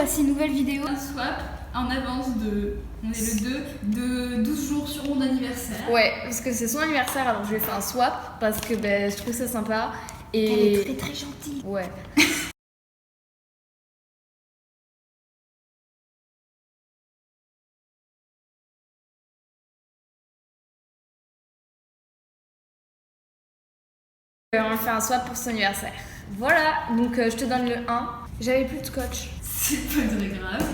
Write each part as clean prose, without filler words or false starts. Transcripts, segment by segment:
voici une nouvelle vidéo. Un swap en avance de, on est le 2, de 12 jours sur mon anniversaire. Ouais, parce que c'est son anniversaire, alors je lui ai fait un swap parce que je trouve ça sympa. Et... Elle est très très gentille. Ouais. On a fait un swap pour son anniversaire. Voilà, donc je te donne le 1. J'avais plus de scotch. C'est pas très grave.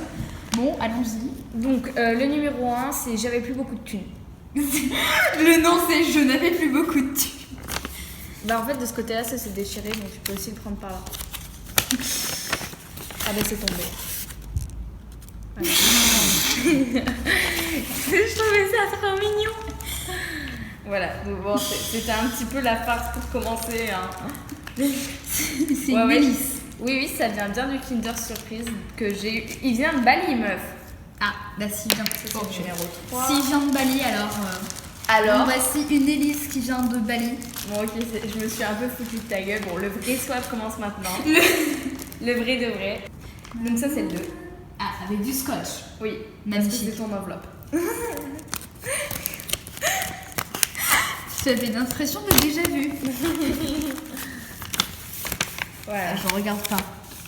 Bon, allons-y. Donc le numéro 1, c'est j'avais plus beaucoup de thunes. Le nom c'est je n'avais plus beaucoup de thunes. Bah en fait de ce côté-là ça s'est déchiré, donc tu peux aussi le prendre par là. Ah bah c'est tombé. Voilà. Je trouvais ça trop mignon. Voilà, donc bon, c'était un petit peu la farce pour commencer. Hein. C'est une délice. Oui, ça vient bien du Kinder Surprise que j'ai eu. Il vient de Bali, meuf. Ah, bah si vient. C'est le numéro 3. Si vient de Bali, alors. Alors voici une hélice qui vient de Bali. Bon, ok, je me suis un peu foutue de ta gueule. Bon, le vrai swap commence maintenant. Le vrai de vrai. Donc, ça, c'est le 2. Ah, avec du scotch. Oui, magnifique. C'est ton enveloppe. Tu avais une impression de déjà vu. Voilà. Je regarde pas.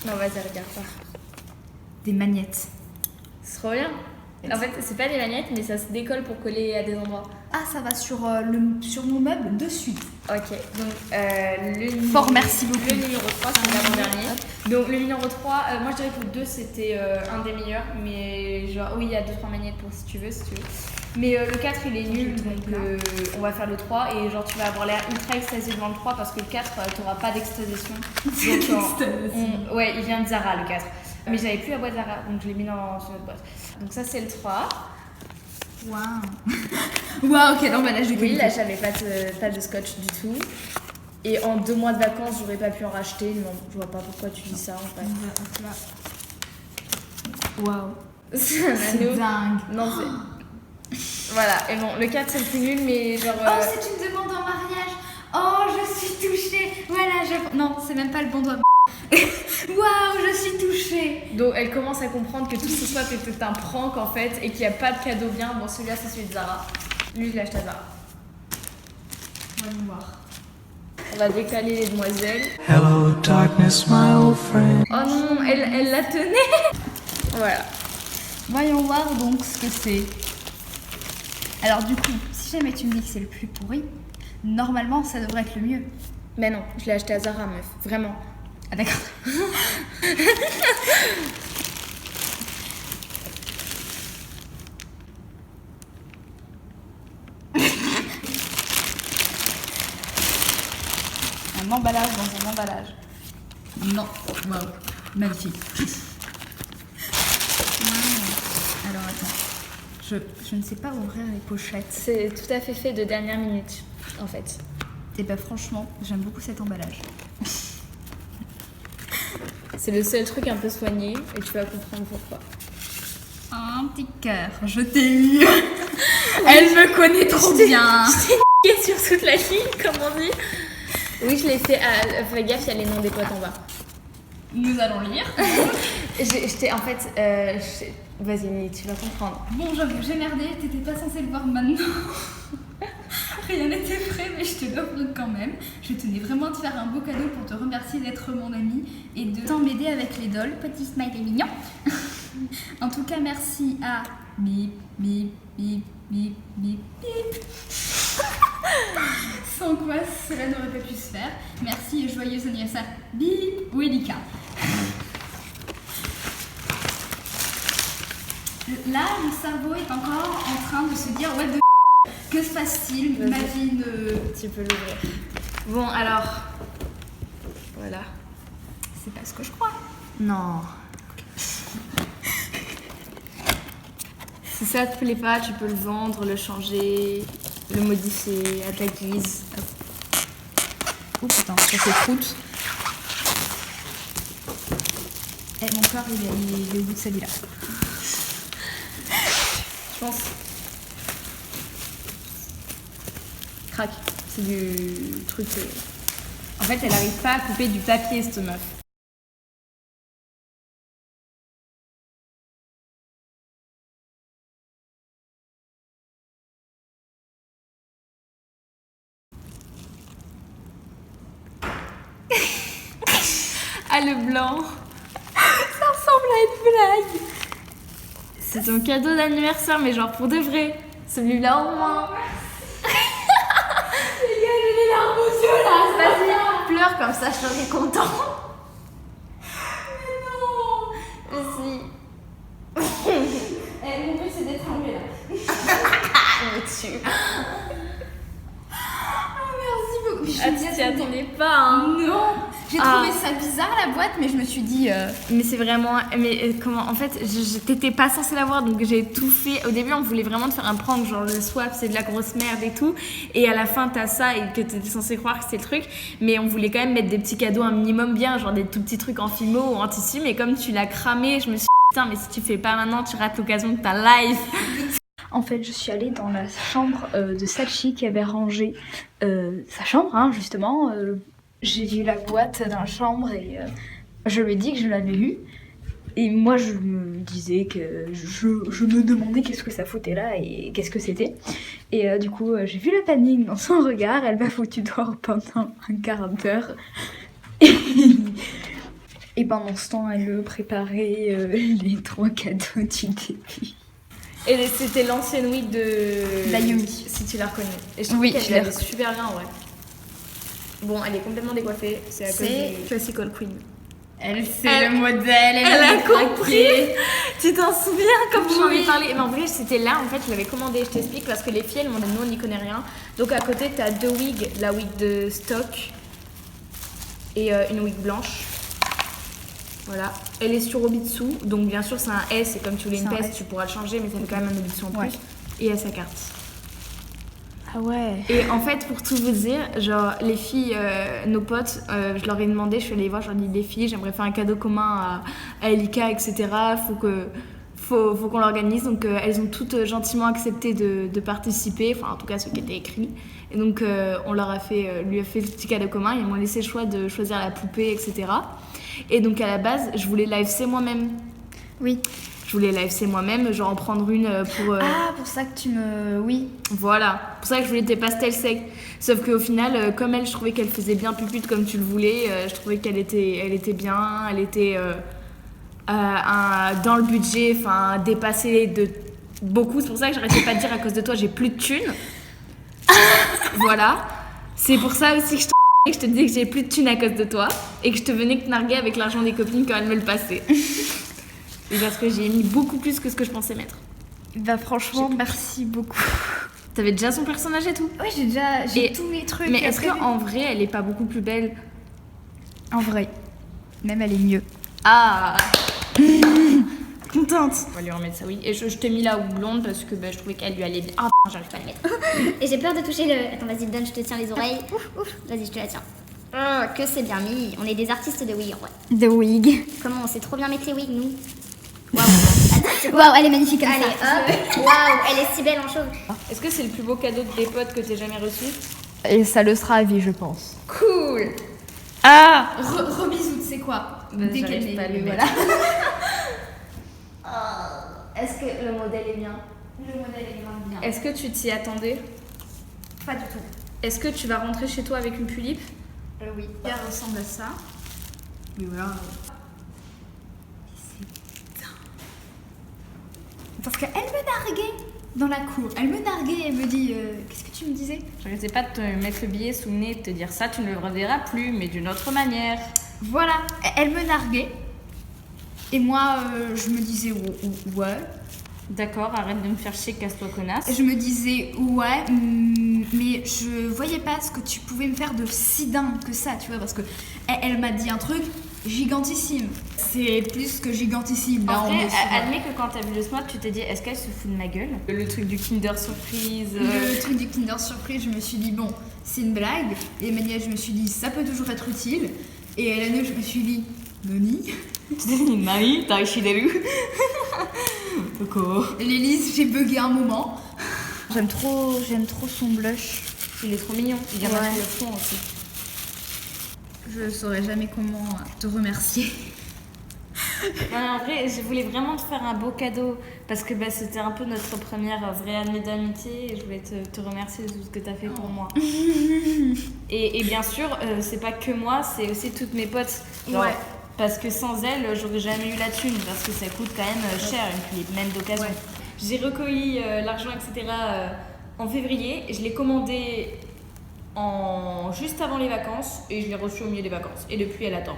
Non, vas-y, regarde pas. Des magnettes. C'est trop bien. En fait, c'est pas des magnettes, mais ça se décolle pour coller à des endroits. Ah, ça va sur mon meuble de suite. Ok, donc le numéro... Fort merci beaucoup. Le numéro 3, c'est l'avant-dernier. Donc le numéro 3, moi je dirais que le 2 c'était un des meilleurs, mais genre, oui, il y a 2-3 magnettes pour si tu veux. Mais le 4 il est nul, donc on va faire le 3 et genre tu vas avoir l'air ultra extasié devant le 3 parce que le 4 t'auras pas d'extasiation. Donc ouais, il vient de Zara le 4. Mais j'avais plus la boîte Zara, donc je l'ai mis sur notre boîte. Donc ça c'est le 3. Waouh. Waouh, quel emballage de qualité. Oui, là j'avais pas de scotch du tout. Et en 2 mois de vacances, j'aurais pas pu en racheter. Non, je vois pas pourquoi tu dis ça en fait. Waouh. C'est dingue. Non, c'est. Voilà, et bon, le 4 c'est le plus nul, mais genre. Oh, c'est une demande en mariage. Oh, je suis touchée. Voilà, non, c'est même pas le bon doigt. Waouh, je suis touchée. Donc elle commence à comprendre que tout ce swap était un prank en fait et qu'il n'y a pas de cadeau bien. Bon, celui-là c'est celui de Zara. Lui, je l'ai acheté à Zara. Voyons voir. On va décaler les demoiselles. Hello darkness, my old friend. Oh non, elle la tenait. Voilà. Voyons voir donc ce que c'est. Alors du coup, si jamais tu me dis que c'est le plus pourri, normalement ça devrait être le mieux. Mais non, je l'ai acheté à Zara, meuf. Vraiment. Ah d'accord. Un emballage dans un emballage. Non, waouh, magnifique. Alors attends, je ne sais pas ouvrir les pochettes. C'est tout à fait de dernière minute, en fait. Et bah franchement, j'aime beaucoup cet emballage. C'est le seul truc un peu soigné et tu vas comprendre pourquoi. Un petit cœur, je t'ai eu. Elle me connaît trop bien. Je t'ai sur toute la ligne, comme on dit. Oui, je l'ai fait à... Fais gaffe, il y a les noms des potes en bas. Nous allons lire. J'étais en fait... Vas-y, Nini, tu vas comprendre. Bon, j'avoue, j'ai merdé, t'étais pas censé le voir maintenant. Rien n'était prêt, mais je te l'offre quand même. Je tenais vraiment à te faire un beau cadeau pour te remercier d'être mon ami et de tant m'aider avec les dolls. Petit smiley mignon. En tout cas, merci à bip, bip, bip, bip, bip, bip. Sans quoi cela n'aurait pas pu se faire. Merci et joyeux anniversaire, bip, Welika. Là, le cerveau est encore en train de se dire what the que se passe-t-il? Ma vie ne... Tu peux l'ouvrir. Bon, alors... Voilà. C'est pas ce que je crois. Non. Si ça te plaît pas, tu peux le vendre, le changer, le modifier à ta guise. Oh putain, ça c'est croûte. Et mon corps, il est au bout de sa vie là. Je pense... Crac. C'est du truc... En fait, elle arrive pas à couper du papier, cette meuf. Ah, le blanc. Ça ressemble à une blague. C'est ton cadeau d'anniversaire, mais genre pour de vrai. Celui-là au moins. Les gars, j'ai les larmes aux yeux là. Vas-y, pleure comme ça, je serai content. Mais non. Si. Mon but c'est d'être enlevée là. Me tue. Merci beaucoup. Mais je Ah, m'y tu t'y attendais attendais pas, hein. Non. J'ai trouvé ça bizarre la boîte, mais je me suis dit. Mais c'est vraiment. Mais comment. En fait, t'étais pas censée l'avoir, donc j'ai tout fait. Au début, on voulait vraiment te faire un prank, genre le swap, c'est de la grosse merde et tout. Et à la fin, t'as ça et que t'étais censée croire que c'était le truc. Mais on voulait quand même mettre des petits cadeaux un minimum bien, genre des tout petits trucs en fimo ou en tissu. Mais comme tu l'as cramé, je me suis dit, putain, mais si tu fais pas maintenant, tu rates l'occasion de ta life. En fait, je suis allée dans la chambre de Sachi qui avait rangé sa chambre, hein, justement. J'ai vu la boîte dans la chambre et je lui ai dit que je l'avais vue. Et moi, je me disais que je me demandais qu'est-ce que ça foutait là et qu'est-ce que c'était. Et du coup, j'ai vu la panique dans son regard. Elle m'a foutu dehors pendant un quart d'heure. Et pendant ce temps, elle me préparait les 3 cadeaux du début. Et c'était l'ancienne wig de d'Ayumi. Si tu la reconnais. Et je trouve Oui, qu'elle je l'ai avait super bien en vrai. Bon, elle est complètement décoiffée. C'est à cause du Classical Queen. Elle, c'est le modèle. Elle a craqué. compris. Tu t'en souviens comme j'en ai Oui. parlé. Mais en vrai, c'était là, en fait, je l'avais commandé. Je t'explique parce que les filles, elles m'ont dit nous, on n'y connaît rien. Donc à côté, t'as 2 wigs. La wig de stock et une wig blanche. Voilà. Elle est sur Obitsu. Donc bien sûr, c'est un S. Et comme tu voulais une C'est un PS, S. tu pourras le changer. Mais ça fait quand même un Obitsu en plus. Ouais. Et elle a sa carte. Ah ouais. Et en fait, pour tout vous dire, genre, les filles, nos potes, je leur ai demandé, je suis allée les voir, je leur ai dit, les filles, j'aimerais faire un cadeau commun à Elika, etc. Faut qu'on l'organise. Donc, elles ont toutes gentiment accepté de participer, enfin, en tout cas, ce qui était écrit. Et donc, on leur a fait, lui a fait le petit cadeau commun. Ils m'ont laissé le choix de choisir la poupée, etc. Et donc, à la base, je voulais l'AFC moi-même. Oui. Je voulais l'AFC moi-même, genre en prendre une pour... Ah, pour ça que tu me... Oui. Voilà, pour ça que je voulais tes pastels secs. Sauf qu'au final, comme elle, je trouvais qu'elle faisait bien pupute comme tu le voulais. Je trouvais qu'elle était bien, elle était dans le budget, enfin dépassée de beaucoup. C'est pour ça que j'arrêtais pas de dire à cause de toi, j'ai plus de thunes. Voilà. C'est pour ça aussi que je te disais que j'ai plus de thunes à cause de toi et que je te venais que narguer avec l'argent des copines quand elles me le passaient. Et parce que j'ai mis beaucoup plus que ce que je pensais mettre. Bah franchement, merci beaucoup. T'avais déjà son personnage et tout? Ouais, j'ai tous les trucs. Mais est-ce qu'en vrai, elle est pas beaucoup plus belle? En vrai, même elle est mieux. Ah contente. On va lui remettre ça, oui. Et je t'ai mis la blonde parce que je trouvais qu'elle lui allait bien. Ah j'arrive pas à la mettre. Et j'ai peur de toucher le... Attends, vas-y, donne, je te tiens les oreilles. Ouf, vas-y, je te la tiens. Oh, que c'est bien mis. On est des artistes de wig, en vrai. The Wig. Comment on sait trop bien mettre les wigs, nous? Waouh, elle est magnifique comme Allez, ça. hop. Waouh, elle est si belle en chauve. Est-ce que c'est le plus beau cadeau de tes potes que t'aies jamais reçu? Et ça le sera à vie, je pense. Cool. Ah Rebisous, c'est quoi? Dès qu'elle J'arrive pas à est. le Voilà. mettre. Est-ce que le modèle est bien? Le modèle est vraiment bien. Est-ce que tu t'y attendais? Pas du tout. Est-ce que tu vas rentrer chez toi avec une pulipe? Oui. Elle ressemble à ça. Mais voilà. Parce qu'elle me narguait dans la cour. Elle me narguait, elle me dit qu'est-ce que tu me disais? J'arrêtais pas de te mettre le billet sous le nez et de te dire ça, tu ne le reverras plus, mais d'une autre manière. Voilà, elle me narguait. Et moi, je me disais ouais. D'accord, arrête de me faire chier, casse-toi connasse. Et je me disais ouais, mais je voyais pas ce que tu pouvais me faire de si dingue que ça, tu vois, parce que elle m'a dit un truc gigantissime. C'est plus que gigantissime. Là, En on vrai, est sur- admets que quand t'as vu le snap, tu t'es dit est-ce qu'elle se fout de ma gueule? Le truc du Kinder Surprise. Le truc du Kinder Surprise, je me suis dit, bon, c'est une blague. Et Maniel, je me suis dit, ça peut toujours être utile. Et Hélène, je me suis dit, Noni. Nani, t'as Shideru. Pourquoi? Et l'Élise, j'ai bugué un moment. J'aime trop son blush. Il est trop mignon. Il vient Ouais. mettre le fond aussi. Je saurais jamais comment te remercier. Non, en vrai, je voulais vraiment te faire un beau cadeau parce que c'était un peu notre première vraie année d'amitié et je voulais te remercier de tout ce que tu as fait pour moi. Et bien sûr, c'est pas que moi, c'est aussi toutes mes potes. Genre, Ouais. Parce que sans elles, j'aurais jamais eu la thune parce que ça coûte quand même cher une clip, même d'occasion. Ouais. J'ai recueilli l'argent, etc. En février et je l'ai commandé juste avant les vacances et je l'ai reçu au milieu des vacances. Et depuis, elle attend.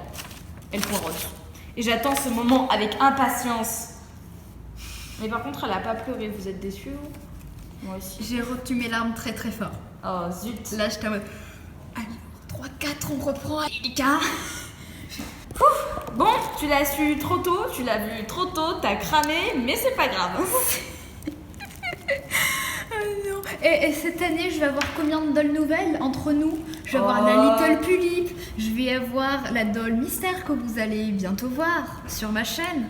Elle poireuse. Et j'attends ce moment avec impatience. Mais par contre, elle a pas pleuré. Vous êtes déçus, vous? Moi aussi. J'ai retenu mes larmes très très fort. Oh zut. Là, j'étais en mode. Alors, 3, 4, on reprend, Erika. Bon, tu l'as su trop tôt, tu l'as vu trop tôt, t'as cramé, mais c'est pas grave. Et cette année, je vais avoir combien de dolls nouvelles entre nous? Je vais avoir la Little Pulip, je vais avoir la doll mystère que vous allez bientôt voir sur ma chaîne.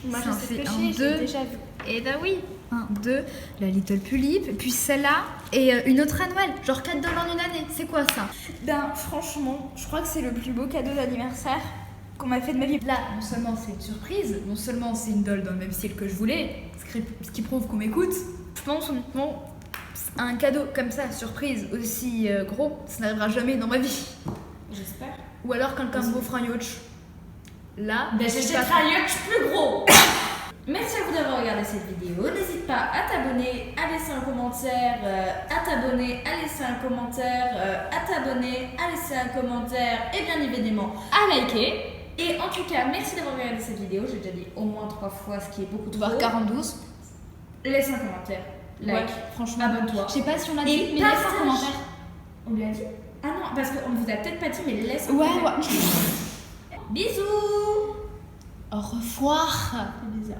Moi, Ça je en sais fait ce que un, j'ai, je deux. l'ai déjà vu. Et bah oui, 1, 2, la Little Pulip, puis celle-là, et une autre à Noël. Genre 4 dolls en une année, c'est quoi ça? Ben, franchement, je crois que c'est le plus beau cadeau d'anniversaire qu'on m'a fait de ma vie. Là, non seulement c'est une surprise, non seulement c'est une doll dans le même style que je voulais, ce qui prouve qu'on m'écoute. Je pense honnêtement, un cadeau comme ça, surprise, aussi gros, ça n'arrivera jamais dans ma vie. J'espère. Ou alors quelqu'un me offre un yacht. Là, Ben, c'est j'achèterai pas- un yacht plus gros. Merci à vous d'avoir regardé cette vidéo. N'hésite pas à t'abonner, à laisser un commentaire, à t'abonner, à laisser un commentaire, à t'abonner, à laisser un commentaire et bien évidemment à liker. Et en tout cas, merci d'avoir regardé cette vidéo. J'ai déjà dit au moins 3 fois, ce qui est beaucoup trop. Voire 42. Laisse un commentaire, like, Ouais, franchement, abonne-toi. Je sais pas si on l'a Et dit, mais laisse partage. un commentaire. On lui a dit? Ah non, parce qu'on vous a peut-être pas dit, mais laisse un Ouais, commentaire. ouais. Bisous. Au revoir. C'est bizarre.